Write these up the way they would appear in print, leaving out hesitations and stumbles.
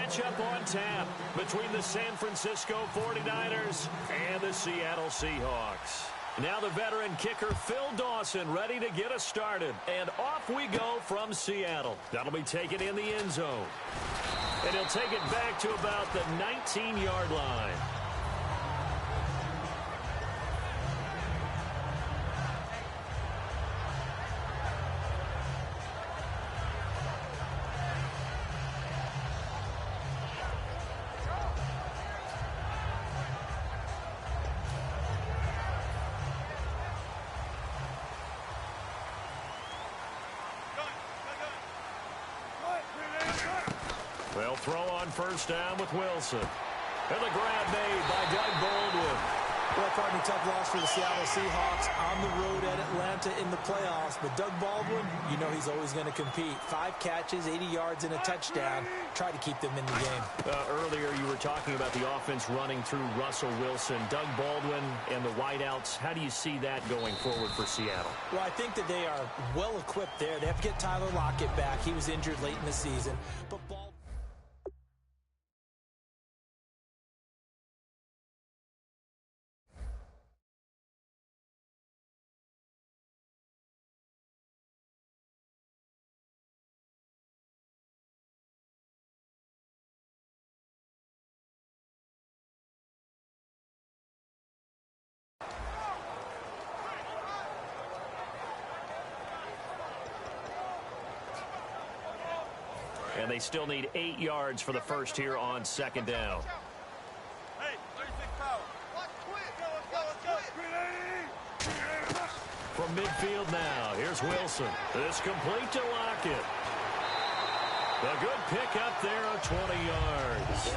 matchup on tap between the San Francisco 49ers and the Seattle Seahawks. Now the veteran kicker Phil Dawson ready to get us started. And off we go from Seattle. That'll be taken in the end zone. And he'll take it back to about the 19-yard line. They'll throw on first down with Wilson. And the grab made by Doug Baldwin. Well, probably a tough loss for the Seattle Seahawks on the road at Atlanta in the playoffs. But Doug Baldwin, you know he's always going to compete. 5 catches, 80 yards, and a touchdown. Try to keep them in the game. Earlier you were talking about the offense running through Russell Wilson. Doug Baldwin and the wideouts, how do you see that going forward for Seattle? Well, I think that they are well equipped there. They have to get Tyler Lockett back. He was injured late in the season. But Baldwin... And they still need 8 yards for the first here on second down. From midfield now, here's Wilson. This complete to Lockett. A good pick up there of 20 yards.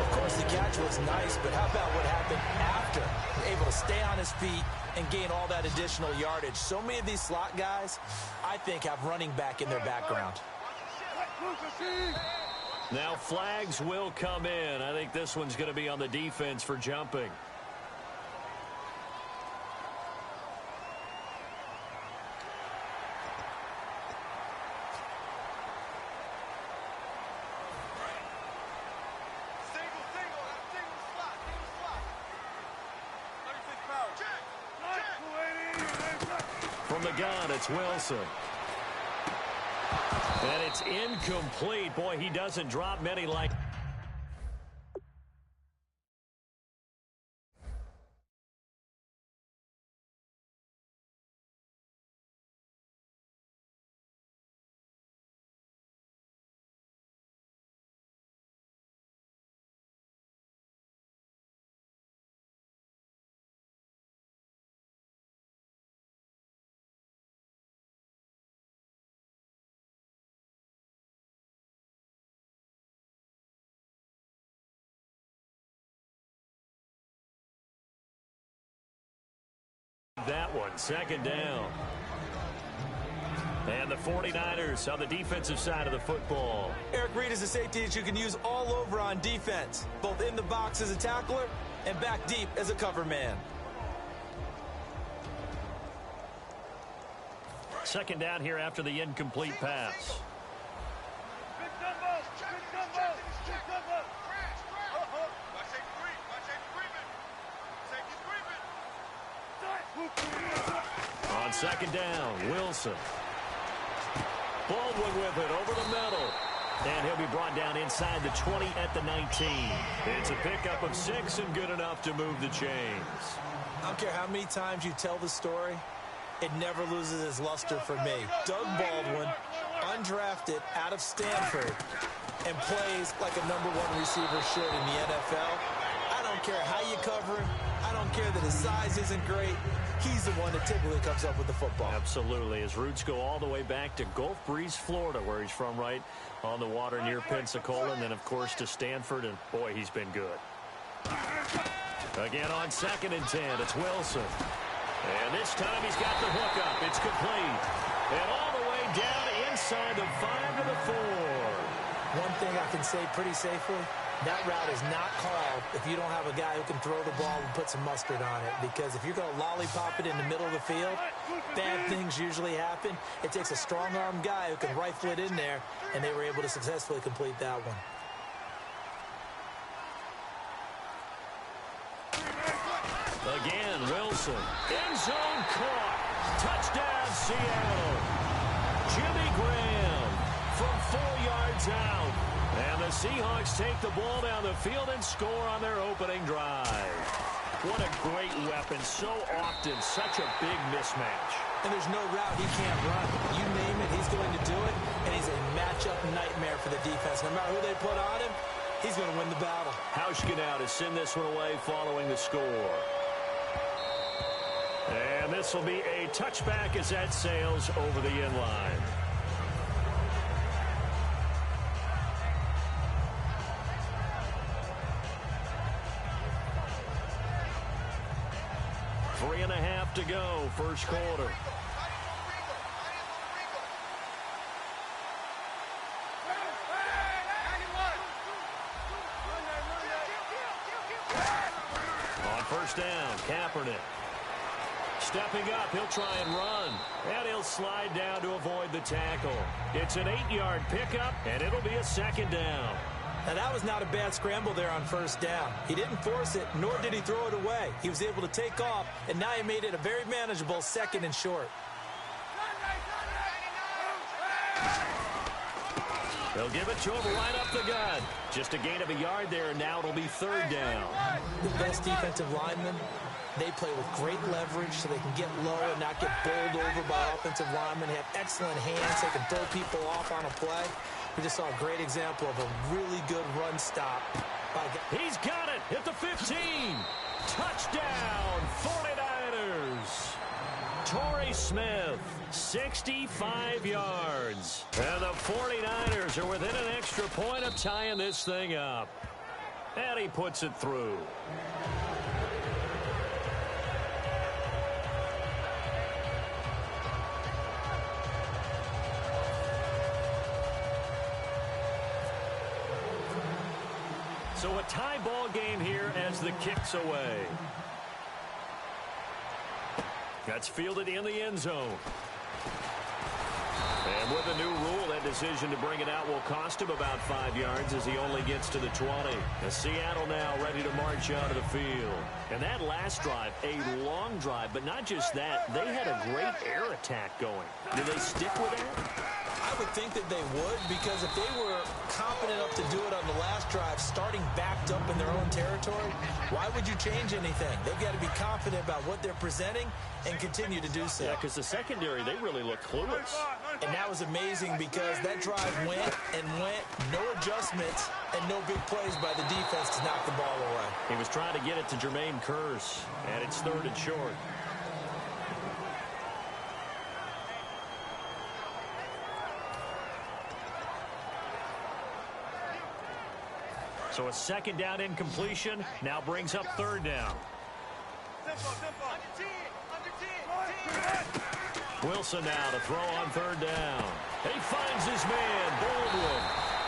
Of course, the catch was nice, but how about what happened after? Able to stay on his feet and gain all that additional yardage. So many of these slot guys, I think, have running back in their background. Now flags will come in. I think this one's going to be on the defense for jumping. From the gun, it's Wilson. And it's incomplete. Boy, he doesn't drop many like... that one, second down. And the 49ers on the defensive side of the football. Eric Reid is a safety that you can use all over on defense, both in the box as a tackler and back deep as a cover man. Second down here after the incomplete pass. On second down, Wilson. Baldwin with it over the middle. And he'll be brought down inside the 20 at the 19. It's a pickup of 6 and good enough to move the chains. I don't care how many times you tell the story, it never loses its luster for me. Doug Baldwin, undrafted out of Stanford, and plays like a #1 receiver should in the NFL. I don't care how you cover him. I don't care that his size isn't great. He's the one that typically comes up with the football. Absolutely. His roots go all the way back to Gulf Breeze, Florida, where he's from, right on the water near Pensacola. And then, of course, to Stanford. And, boy, he's been good. Again on 2nd and 10. It's Wilson. And this time he's got the hook up. It's complete. And all the way down inside the 5 to the 4. One thing I can say pretty safely, that route is not called if you don't have a guy who can throw the ball and put some mustard on it. Because if you're going to lollipop it in the middle of the field, bad things usually happen. It takes a strong-arm guy who can rifle it in there, and they were able to successfully complete that one. Wilson. End zone caught. Touchdown, Seattle. Jimmy Graham from 4 yards out. And the Seahawks take the ball down the field and score on their opening drive. What a great weapon. So often, such a big mismatch. And there's no route he can't run. You name it, he's going to do it. And he's a matchup nightmare for the defense. No matter who they put on him, he's going to win the battle. Hauschka now to send this one away following the score. And this will be a touchback as that sails over the end line. Three and a half to go, first quarter. On first down, Kaepernick. Stepping up, he'll try and run. And he'll slide down to avoid the tackle. It's an 8-yard pickup, and it'll be a second down. Now, that was not a bad scramble there on first down. He didn't force it, nor did he throw it away. He was able to take off, and now he made it a very manageable second and short. They'll give it to him right up the gut. Just a gain of a yard there, and now it'll be third down. The best defensive linemen, they play with great leverage so they can get low and not get bowled over by offensive linemen. They have excellent hands. They can throw people off on a play. We just saw a great example of a really good run stop. He's got it at the 15. Touchdown, 49ers. Torrey Smith, 65 yards. And the 49ers are within an extra point of tying this thing up. And he puts it through. So a tie ball game here as the kick's away. That's fielded in the end zone. And with a new rule, that decision to bring it out will cost him about 5 yards as he only gets to the 20. As Seattle now ready to march out of the field. And that last drive, a long drive, but not just that, they had a great air attack going. Did they stick with it? I would think that they would, because if they were confident enough to do it on the last drive, starting backed up in their own territory, why would you change anything? They've got to be confident about what they're presenting and continue to do so. Yeah, because the secondary, they really look clueless. And that was amazing because that drive went and went, no adjustments, and no big plays by the defense to knock the ball away. He was trying to get it to Jermaine Kearse, and it's third and short. So a second down incompletion now brings up third down. Wilson now to throw on third down. He finds his man, Baldwin.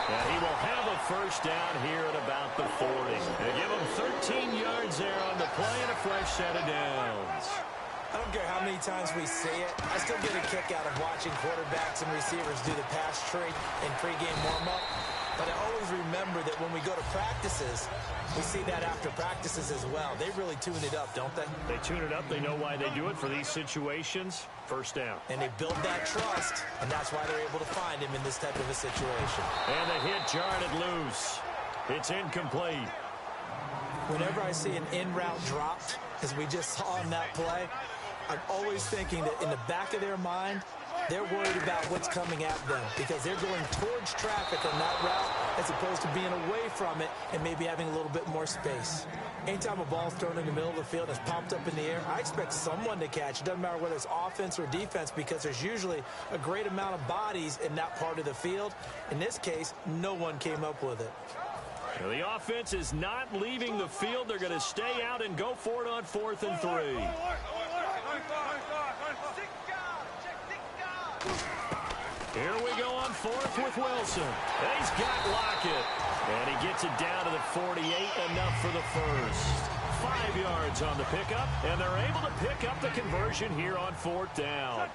And he will have a first down here at about the 40. They give him 13 yards there on the play and a fresh set of downs. I don't care how many times we see it. I still get a kick out of watching quarterbacks and receivers do the pass tree in pregame warm-up. But I always remember that when we go to practices, we see that after practices as well. They really tune it up, don't they? They tune it up. They know why they do it for these situations. First down. And they build that trust, and that's why they're able to find him in this type of a situation. And the hit jarred it loose. It's incomplete. Whenever I see an in-route dropped, as we just saw in that play, I'm always thinking that in the back of their mind, they're worried about what's coming at them because they're going towards traffic on that route as opposed to being away from it and maybe having a little bit more space. Anytime a ball's thrown in the middle of the field and it's popped up in the air, I expect someone to catch. It doesn't matter whether it's offense or defense because there's usually a great amount of bodies in that part of the field. In this case, no one came up with it. Now the offense is not leaving the field. They're going to stay out and go for it on 4th and 3. Here we go on 4th with Wilson. And he's got Lockett. And he gets it down to the 48, enough for the first. 5 yards on the pickup, and they're able to pick up the conversion here on 4th down.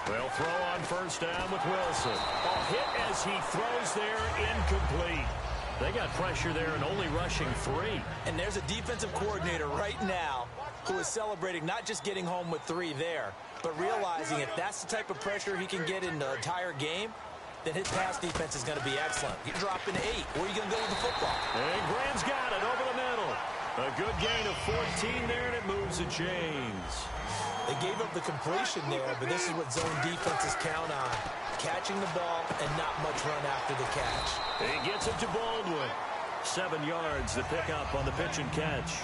They'll throw on first down with Wilson. A hit as he throws there, incomplete. They got pressure there and only rushing 3. And there's a defensive coordinator right now who is celebrating not just getting home with 3 there, but realizing if that's the type of pressure he can get in the entire game, then his pass defense is going to be excellent. You're dropping 8. Where are you going to go with the football? And Graham's got it over the middle. A good gain of 14 there, and it moves the chains. They gave up the completion there, but this is what zone defenses count on. Catching the ball and not much run after the catch. He gets it to Baldwin. 7 yards to pick up on the pitch and catch.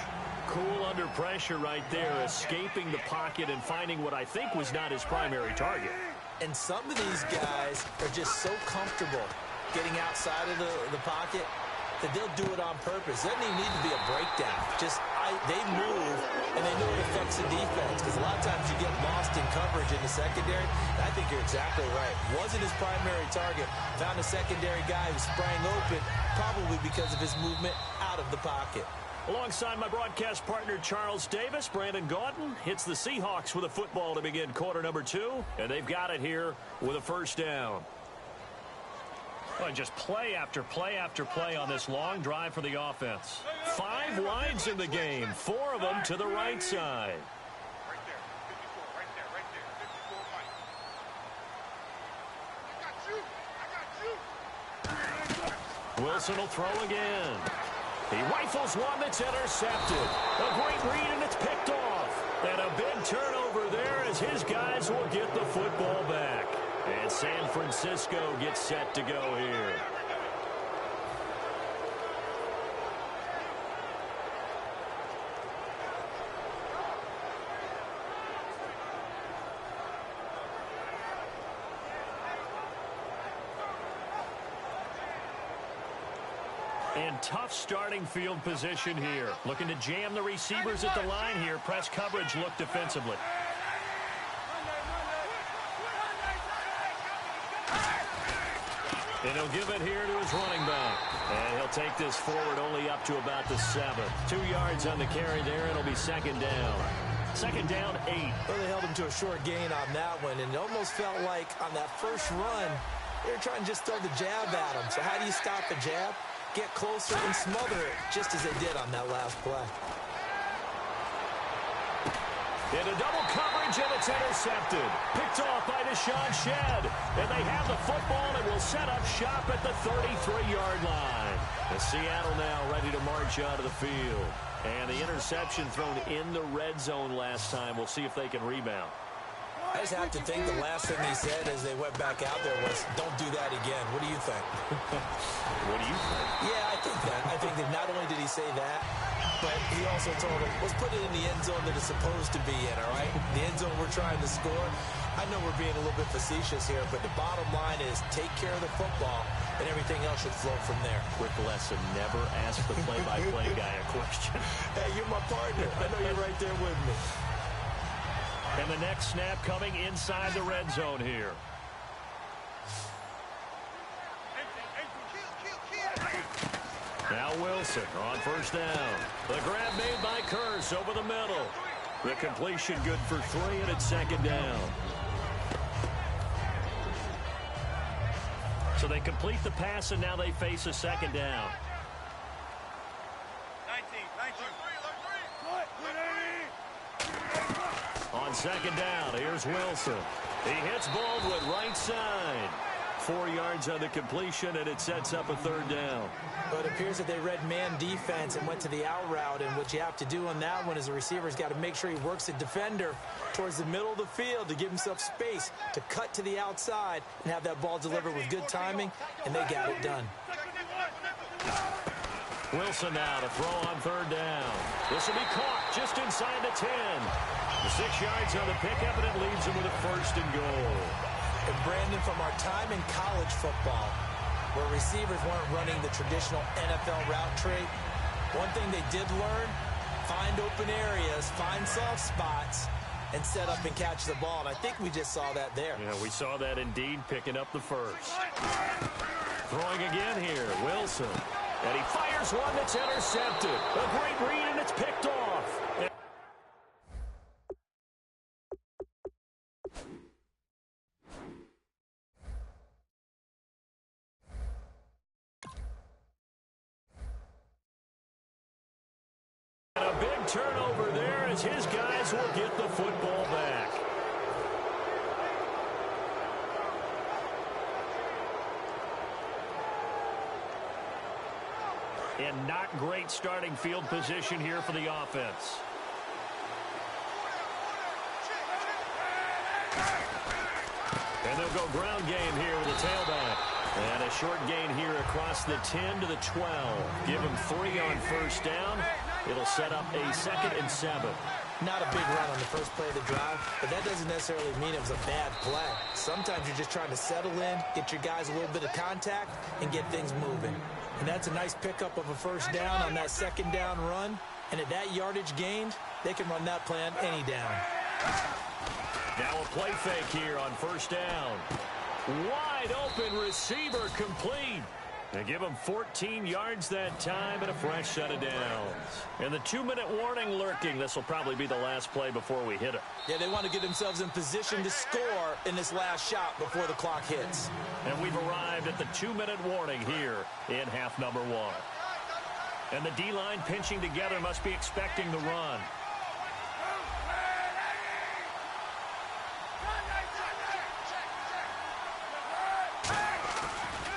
Cool under pressure right there, escaping the pocket and finding what I think was not his primary target. And some of these guys are just so comfortable getting outside of the pocket that they'll do it on purpose. Doesn't even need to be a breakdown. They move, and they know it affects the defense, because a lot of times you get lost in coverage in the secondary. And I think you're exactly right. Wasn't his primary target. Found a secondary guy who sprang open, probably because of his movement out of the pocket. Alongside my broadcast partner, Charles Davis, Brandon Gaudin hits the Seahawks with a football to begin quarter number 2, and they've got it here with a first down. Well, just play after play after play on this long drive for the offense. 5 wides in the game, 4 of them to the right side. Wilson will throw again. He rifles one that's intercepted. A great read, and it's picked off. And a big turnover there as his guys will get the football back. And San Francisco gets set to go here. And tough starting field position here. Looking to jam the receivers at the line here. Press coverage look defensively. And he'll give it here to his running back. And he'll take this forward only up to about the 7. 2 yards on the carry there. It'll be second down. Second down, 8. Well, they held him to a short gain on that one, and it almost felt like on that first run, they were trying to just throw the jab at him. So how do you stop a jab? Get closer and smother it, just as they did on that last play. Into double coverage, and it's intercepted. Picked off by Deshaun Shedd. And they have the football and will set up shop at the 33-yard line. The Seattle now ready to march out of the field. And the interception thrown in the red zone last time. We'll see if they can rebound. I just have to think the last thing he said as they went back out there was, don't do that again. What do you think? What do you think? Yeah, I think that. I think that not only did he say that, but he also told him, let's put it in the end zone that it's supposed to be in, all right? The end zone we're trying to score. I know we're being a little bit facetious here, but the bottom line is take care of the football, and everything else should flow from there. Quick lesson, never ask the play-by-play guy a question. Hey, you're my partner. I know you're right there with me. And the next snap coming inside the red zone here. Now Wilson on first down. The grab made by Kearse over the middle. The completion good for 3, and it's second down. So they complete the pass, and now they face a second down. 19. On second down, here's Wilson. He hits Baldwin right side. 4 yards on the completion, and it sets up a third down. But it appears that they read man defense and went to the out route, and what you have to do on that one is the receiver's got to make sure he works the defender towards the middle of the field to give himself space to cut to the outside and have that ball delivered with good timing, and they got it done. Wilson now to throw on third down. This will be caught just inside the 10. The 6 yards on the pickup, and it leaves him with a first and goal. And Brandon, from our time in college football, where receivers weren't running the traditional NFL route tree, one thing they did learn, find open areas, find soft spots, and set up and catch the ball. And I think we just saw that there. Yeah, we saw that indeed, picking up the first. Throwing again here, Wilson. And he fires one that's intercepted. A great read, and it's picked off. turnover there as his guys will get the football back. And not great starting field position here for the offense. And they'll go ground game here with a tailback. And a short gain here across the 10 to the 12. Give him 3 on first down. It'll set up a 2nd and 7. Not a big run on the first play of the drive, but that doesn't necessarily mean it was a bad play. Sometimes you're just trying to settle in, get your guys a little bit of contact, and get things moving. And that's a nice pickup of a first down on that 2nd down run. And at that yardage gained, they can run that play on any down. Now a play fake here on first down. Wide open receiver complete. They give him 14 yards that time and a fresh set of downs. And the 2-minute warning lurking. This will probably be the last play before we hit it. Yeah, they want to get themselves in position to score in this last shot before the clock hits. And we've arrived at the 2-minute warning here in half number 1. And the D-line pinching together must be expecting the run.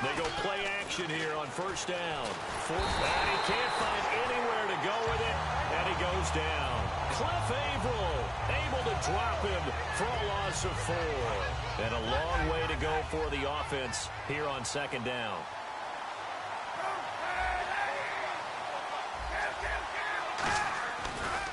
They go play action here on first down. And he can't find anywhere to go with it, and he goes down. Cliff Averill able to drop him for a loss of 4. And a long way to go for the offense here on 2nd down.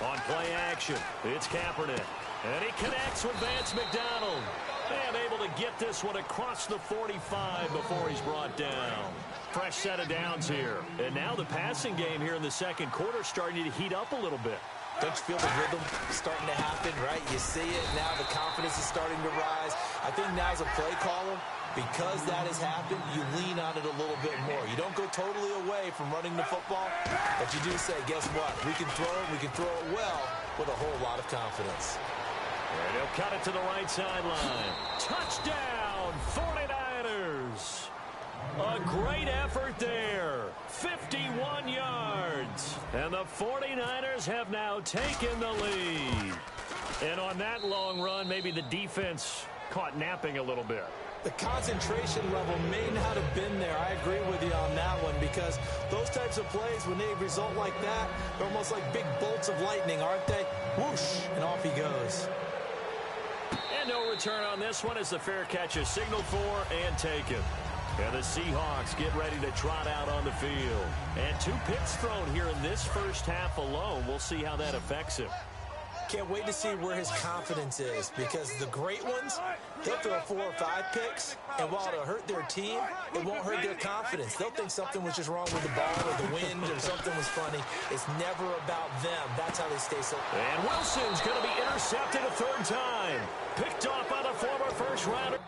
On play action, it's Kaepernick. And he connects with Vance McDonald. And able to get this one across the 45 before he's brought down. Fresh set of downs here. And now the passing game here in the second quarter starting to heat up a little bit. Don't you feel the rhythm starting to happen, right? You see it. Now the confidence is starting to rise. I think now as a play caller, because that has happened, you lean on it a little bit more. You don't go totally away from running the football, but you do say, guess what? We can throw it. We can throw it well with a whole lot of confidence. And he'll cut it to the right sideline. Touchdown, 49ers. A great effort there. 51 yards. And the 49ers have now taken the lead. And on that long run, maybe the defense caught napping a little bit. The concentration level may not have been there. I agree with you on that one because those types of plays, when they result like that, they're almost like big bolts of lightning, aren't they? Whoosh, and off he goes. And no return on this one as the fair catch is signaled for and taken. And the Seahawks get ready to trot out on the field. And 2 picks thrown here in this first half alone. We'll see how that affects him. Can't wait to see where his confidence is because the great ones, they'll throw 4 or 5 picks, and while it'll hurt their team, it won't hurt their confidence. They'll think something was just wrong with the ball or the wind or something was funny. It's never about them. That's how they stay so. And Wilson's going to be intercepted a 3rd time. Picked off by the former first rounder.